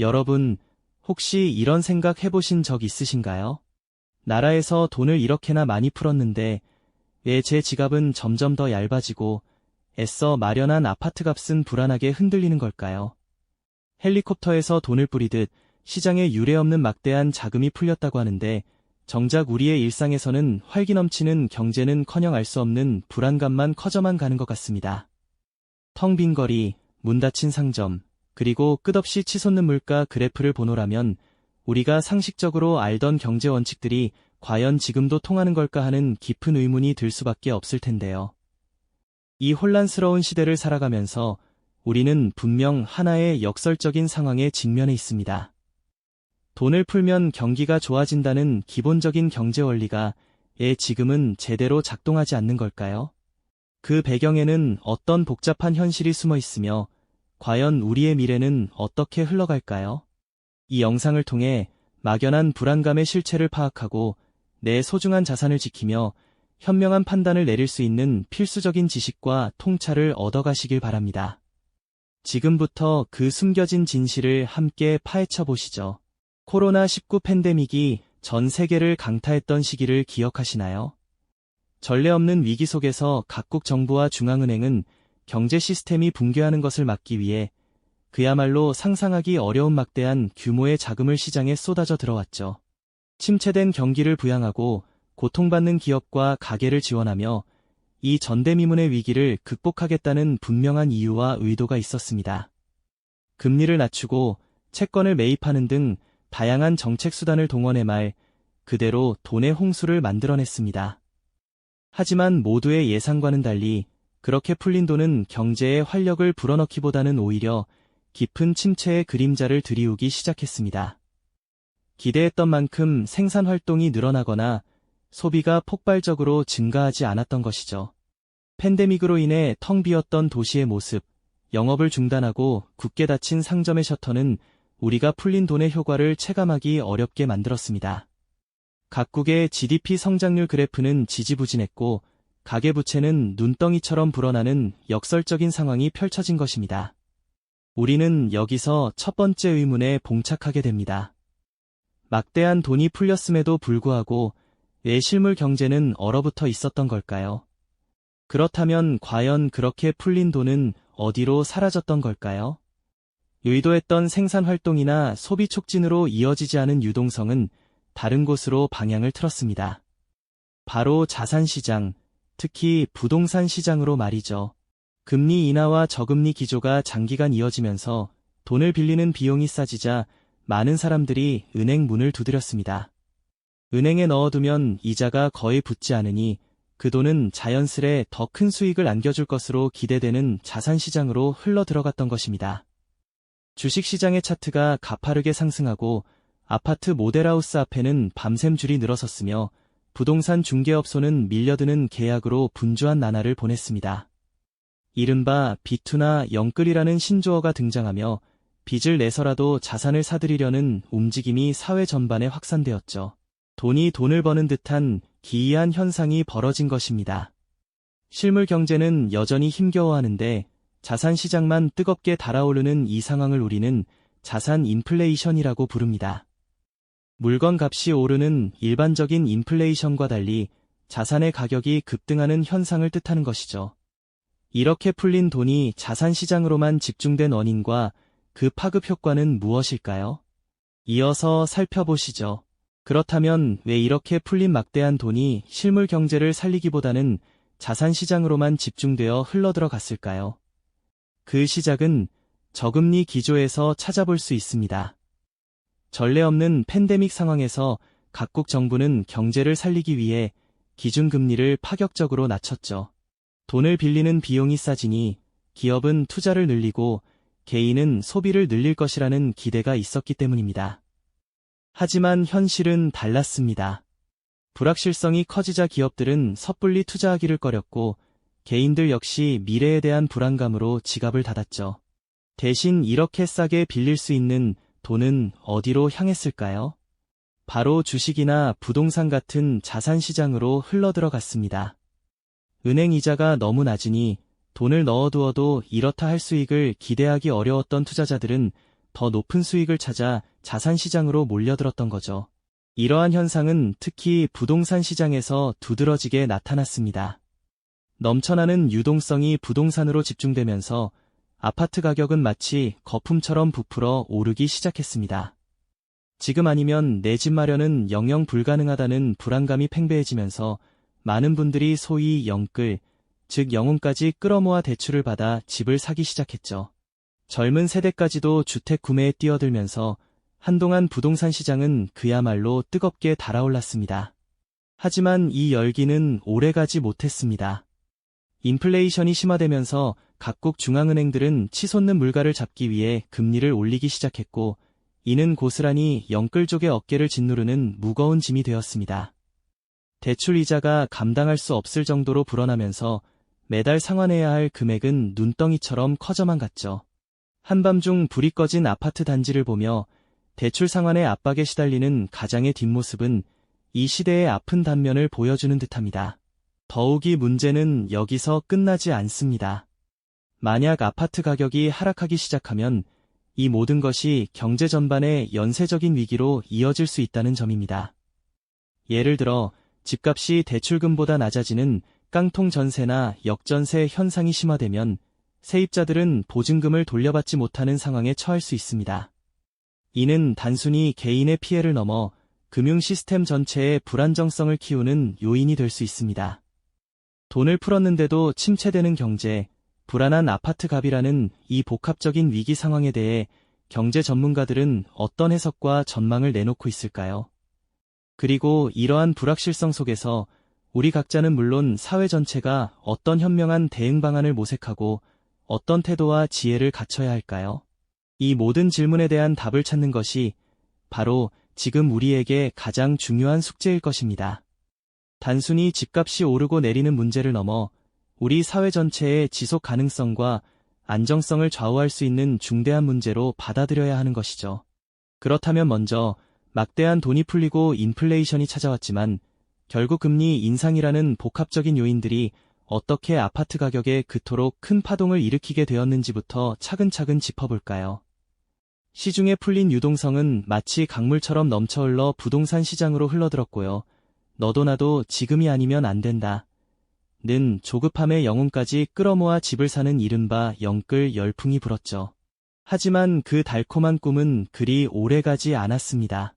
여러분, 혹시 이런 생각 해보신 적 있으신가요? 나라에서 돈을 이렇게나 많이 풀었는데 왜 제 지갑은 점점 더 얇아지고 애써 마련한 아파트 값은 불안하게 흔들리는 걸까요? 헬리콥터에서 돈을 뿌리듯 시장에 유례없는 막대한 자금이 풀렸다고 하는데 정작 우리의 일상에서는 활기 넘치는 경제는커녕 알 수 없는 불안감만 커져만 가는 것 같습니다. 텅 빈 거리, 문 닫힌 상점, 그리고 끝없이 치솟는 물가 그래프를 보노라면 우리가 상식적으로 알던 경제 원칙들이 과연 지금도 통하는 걸까 하는 깊은 의문이 들 수밖에 없을 텐데요. 이 혼란스러운 시대를 살아가면서 우리는 분명 하나의 역설적인 상황에 직면해 있습니다. 돈을 풀면 경기가 좋아진다는 기본적인 경제 원리가 지금은 제대로 작동하지 않는 걸까요? 그 배경에는 어떤 복잡한 현실이 숨어 있으며 과연 우리의 미래는 어떻게 흘러갈까요? 이 영상을 통해 막연한 불안감의 실체를 파악하고 내 소중한 자산을 지키며 현명한 판단을 내릴 수 있는 필수적인 지식과 통찰을 얻어가시길 바랍니다. 지금부터 그 숨겨진 진실을 함께 파헤쳐 보시죠. 코로나19 팬데믹이 전 세계를 강타했던 시기를 기억하시나요? 전례 없는 위기 속에서 각국 정부와 중앙은행은 경제 시스템이 붕괴하는 것을 막기 위해 그야말로 상상하기 어려운 막대한 규모의 자금을 시장에 쏟아져 들어왔죠. 침체된 경기를 부양하고 고통받는 기업과 가게를 지원하며 이 전대미문의 위기를 극복하겠다는 분명한 이유와 의도가 있었습니다. 금리를 낮추고 채권을 매입하는 등 다양한 정책 수단을 동원해 말 그대로 돈의 홍수를 만들어냈습니다. 하지만 모두의 예상과는 달리 그렇게 풀린 돈은 경제에 활력을 불어넣기보다는 오히려 깊은 침체의 그림자를 드리우기 시작했습니다. 기대했던 만큼 생산 활동이 늘어나거나 소비가 폭발적으로 증가하지 않았던 것이죠. 팬데믹으로 인해 텅 비었던 도시의 모습, 영업을 중단하고 굳게 닫힌 상점의 셔터는 우리가 풀린 돈의 효과를 체감하기 어렵게 만들었습니다. 각국의 GDP 성장률 그래프는 지지부진했고 가계부채는 눈덩이처럼 불어나는 역설적인 상황이 펼쳐진 것입니다. 우리는 여기서 첫 번째 의문에 봉착하게 됩니다. 막대한 돈이 풀렸음에도 불구하고 왜 실물 경제는 얼어붙어 있었던 걸까요? 그렇다면 과연 그렇게 풀린 돈은 어디로 사라졌던 걸까요? 의도했던 생산 활동이나 소비 촉진으로 이어지지 않은 유동성은 다른 곳으로 방향을 틀었습니다. 바로 자산시장, 특히 부동산 시장으로 말이죠. 금리 인하와 저금리 기조가 장기간 이어지면서 돈을 빌리는 비용이 싸지자 많은 사람들이 은행 문을 두드렸습니다. 은행에 넣어두면 이자가 거의 붙지 않으니 그 돈은 자연스레 더 큰 수익을 안겨줄 것으로 기대되는 자산시장으로 흘러들어갔던 것입니다. 주식시장의 차트가 가파르게 상승하고 아파트 모델하우스 앞에는 밤샘 줄이 늘어섰으며 부동산 중개업소는 밀려드는 계약으로 분주한 나날을 보냈습니다. 이른바 비투나 영끌이라는 신조어가 등장하며 빚을 내서라도 자산을 사들이려는 움직임이 사회 전반에 확산되었죠. 돈이 돈을 버는 듯한 기이한 현상이 벌어진 것입니다. 실물 경제는 여전히 힘겨워하는데 자산 시장만 뜨겁게 달아오르는 이 상황을 우리는 자산 인플레이션이라고 부릅니다. 물건 값이 오르는 일반적인 인플레이션과 달리 자산의 가격이 급등하는 현상을 뜻하는 것이죠. 이렇게 풀린 돈이 자산 시장으로만 집중된 원인과 그 파급 효과는 무엇일까요? 이어서 살펴보시죠. 그렇다면 왜 이렇게 풀린 막대한 돈이 실물 경제를 살리기보다는 자산 시장으로만 집중되어 흘러들어갔을까요? 그 시작은 저금리 기조에서 찾아볼 수 있습니다. 전례 없는 팬데믹 상황에서 각국 정부는 경제를 살리기 위해 기준금리를 파격적으로 낮췄죠. 돈을 빌리는 비용이 싸지니 기업은 투자를 늘리고 개인은 소비를 늘릴 것이라는 기대가 있었기 때문입니다. 하지만 현실은 달랐습니다. 불확실성이 커지자 기업들은 섣불리 투자하기를 꺼렸고 개인들 역시 미래에 대한 불안감으로 지갑을 닫았죠. 대신 이렇게 싸게 빌릴 수 있는 돈은 어디로 향했을까요? 바로 주식이나 부동산 같은 자산시장으로 흘러들어갔습니다. 은행 이자가 너무 낮으니 돈을 넣어두어도 이렇다 할 수익을 기대하기 어려웠던 투자자들은 더 높은 수익을 찾아 자산 시장으로 몰려들었던 거죠. 이러한 현상은 특히 부동산 시장에서 두드러지게 나타났습니다. 넘쳐나는 유동성이 부동산으로 집중되면서 아파트 가격은 마치 거품처럼 부풀어 오르기 시작했습니다. 지금 아니면 내 집 마련은 영영 불가능하다는 불안감이 팽배해지면서 많은 분들이 소위 영끌, 즉 영혼까지 끌어모아 대출을 받아 집을 사기 시작했죠. 젊은 세대까지도 주택 구매에 뛰어들면서 한동안 부동산 시장은 그야말로 뜨겁게 달아올랐습니다. 하지만 이 열기는 오래가지 못했습니다. 인플레이션이 심화되면서 각국 중앙은행들은 치솟는 물가를 잡기 위해 금리를 올리기 시작했고, 이는 고스란히 영끌족의 어깨를 짓누르는 무거운 짐이 되었습니다. 대출 이자가 감당할 수 없을 정도로 불어나면서 매달 상환해야 할 금액은 눈덩이처럼 커져만 갔죠. 한밤중 불이 꺼진 아파트 단지를 보며 대출 상환의 압박에 시달리는 가장의 뒷모습은 이 시대의 아픈 단면을 보여주는 듯합니다. 더욱이 문제는 여기서 끝나지 않습니다. 만약 아파트 가격이 하락하기 시작하면 이 모든 것이 경제 전반의 연쇄적인 위기로 이어질 수 있다는 점입니다. 예를 들어 집값이 대출금보다 낮아지는 깡통 전세나 역전세 현상이 심화되면 세입자들은 보증금을 돌려받지 못하는 상황에 처할 수 있습니다. 이는 단순히 개인의 피해를 넘어 금융 시스템 전체의 불안정성을 키우는 요인이 될 수 있습니다. 돈을 풀었는데도 침체되는 경제, 불안한 아파트 값이라는 이 복합적인 위기 상황에 대해 경제 전문가들은 어떤 해석과 전망을 내놓고 있을까요? 그리고 이러한 불확실성 속에서 우리 각자는 물론 사회 전체가 어떤 현명한 대응 방안을 모색하고 어떤 태도와 지혜를 갖춰야 할까요? 이 모든 질문에 대한 답을 찾는 것이 바로 지금 우리에게 가장 중요한 숙제일 것입니다. 단순히 집값이 오르고 내리는 문제를 넘어 우리 사회 전체의 지속 가능성과 안정성을 좌우할 수 있는 중대한 문제로 받아들여야 하는 것이죠. 그렇다면 먼저 막대한 돈이 풀리고 인플레이션이 찾아왔지만 결국 금리 인상이라는 복합적인 요인들이 어떻게 아파트 가격에 그토록 큰 파동을 일으키게 되었는지부터 차근차근 짚어볼까요? 시중에 풀린 유동성은 마치 강물처럼 넘쳐흘러 부동산 시장으로 흘러들었고요. 너도 나도 지금이 아니면 안 된다. 는 조급함의 영혼까지 끌어모아 집을 사는 이른바 영끌 열풍이 불었죠. 하지만 그 달콤한 꿈은 그리 오래가지 않았습니다.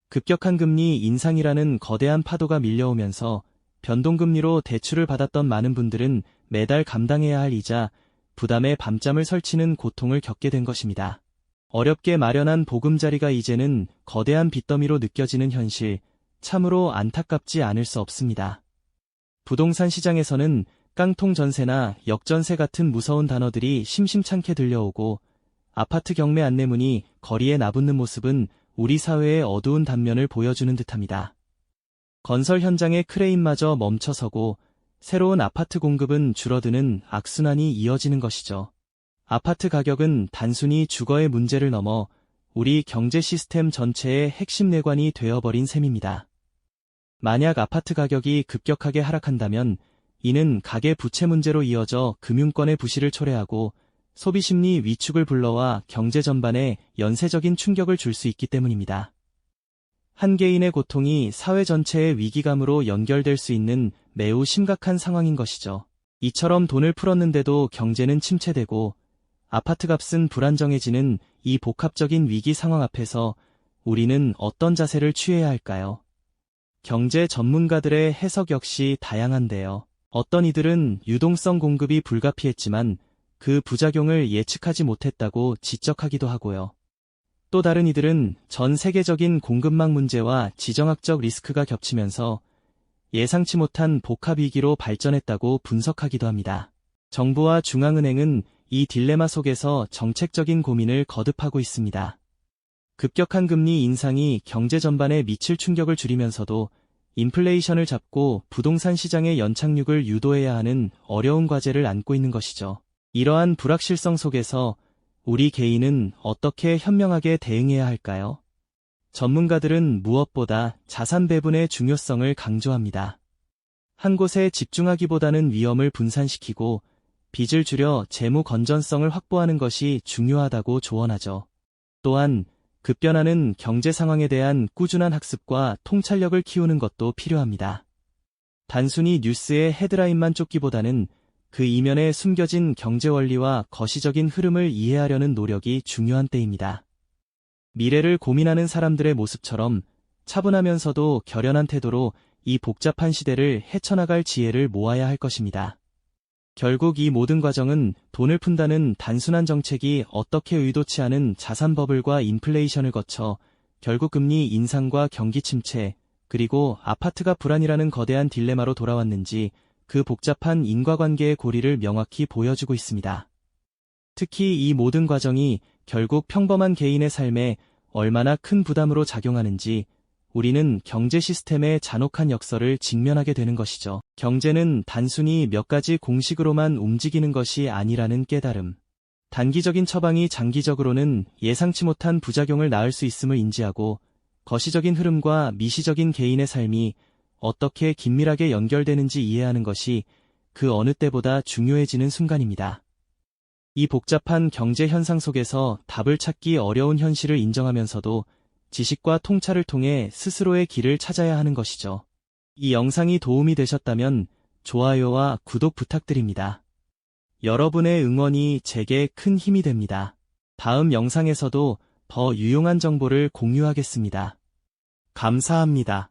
급격한 금리 인상이라는 거대한 파도가 밀려오면서 변동금리로 대출을 받았던 많은 분들은 매달 감당해야 할 이자, 부담에 밤잠을 설치는 고통을 겪게 된 것입니다. 어렵게 마련한 보금자리가 이제는 거대한 빚더미로 느껴지는 현실, 참으로 안타깝지 않을 수 없습니다. 부동산 시장에서는 깡통 전세나 역전세 같은 무서운 단어들이 심심찮게 들려오고 아파트 경매 안내문이 거리에 나붙는 모습은 우리 사회의 어두운 단면을 보여주는 듯합니다. 건설 현장의 크레인마저 멈춰서고 새로운 아파트 공급은 줄어드는 악순환이 이어지는 것이죠. 아파트 가격은 단순히 주거의 문제를 넘어 우리 경제 시스템 전체의 핵심 내관이 되어버린 셈입니다. 만약 아파트 가격이 급격하게 하락한다면 이는 가계 부채 문제로 이어져 금융권의 부실을 초래하고 소비심리 위축을 불러와 경제 전반에 연쇄적인 충격을 줄 수 있기 때문입니다. 한 개인의 고통이 사회 전체의 위기감으로 연결될 수 있는 매우 심각한 상황인 것이죠. 이처럼 돈을 풀었는데도 경제는 침체되고 아파트 값은 불안정해지는 이 복합적인 위기 상황 앞에서 우리는 어떤 자세를 취해야 할까요? 경제 전문가들의 해석 역시 다양한데요. 어떤 이들은 유동성 공급이 불가피했지만 그 부작용을 예측하지 못했다고 지적하기도 하고요. 또 다른 이들은 전 세계적인 공급망 문제와 지정학적 리스크가 겹치면서 예상치 못한 복합 위기로 발전했다고 분석하기도 합니다. 정부와 중앙은행은 이 딜레마 속에서 정책적인 고민을 거듭하고 있습니다. 급격한 금리 인상이 경제 전반에 미칠 충격을 줄이면서도 인플레이션을 잡고 부동산 시장의 연착륙을 유도해야 하는 어려운 과제를 안고 있는 것이죠. 이러한 불확실성 속에서 우리 개인은 어떻게 현명하게 대응해야 할까요? 전문가들은 무엇보다 자산 배분의 중요성을 강조합니다. 한 곳에 집중하기보다는 위험을 분산시키고 빚을 줄여 재무 건전성을 확보하는 것이 중요하다고 조언하죠. 또한 급변하는 경제 상황에 대한 꾸준한 학습과 통찰력을 키우는 것도 필요합니다. 단순히 뉴스의 헤드라인만 쫓기보다는 그 이면에 숨겨진 경제 원리와 거시적인 흐름을 이해하려는 노력이 중요한 때입니다. 미래를 고민하는 사람들의 모습처럼 차분하면서도 결연한 태도로 이 복잡한 시대를 헤쳐나갈 지혜를 모아야 할 것입니다. 결국 이 모든 과정은 돈을 푼다는 단순한 정책이 어떻게 의도치 않은 자산 버블과 인플레이션을 거쳐 결국 금리 인상과 경기 침체, 그리고 아파트가 불안이라는 거대한 딜레마로 돌아왔는지 그 복잡한 인과관계의 고리를 명확히 보여주고 있습니다. 특히 이 모든 과정이 결국 평범한 개인의 삶에 얼마나 큰 부담으로 작용하는지 우리는 경제 시스템의 잔혹한 역설을 직면하게 되는 것이죠. 경제는 단순히 몇 가지 공식으로만 움직이는 것이 아니라는 깨달음. 단기적인 처방이 장기적으로는 예상치 못한 부작용을 낳을 수 있음을 인지하고 거시적인 흐름과 미시적인 개인의 삶이 어떻게 긴밀하게 연결되는지 이해하는 것이 그 어느 때보다 중요해지는 순간입니다. 이 복잡한 경제 현상 속에서 답을 찾기 어려운 현실을 인정하면서도 지식과 통찰을 통해 스스로의 길을 찾아야 하는 것이죠. 이 영상이 도움이 되셨다면 좋아요와 구독 부탁드립니다. 여러분의 응원이 제게 큰 힘이 됩니다. 다음 영상에서도 더 유용한 정보를 공유하겠습니다. 감사합니다.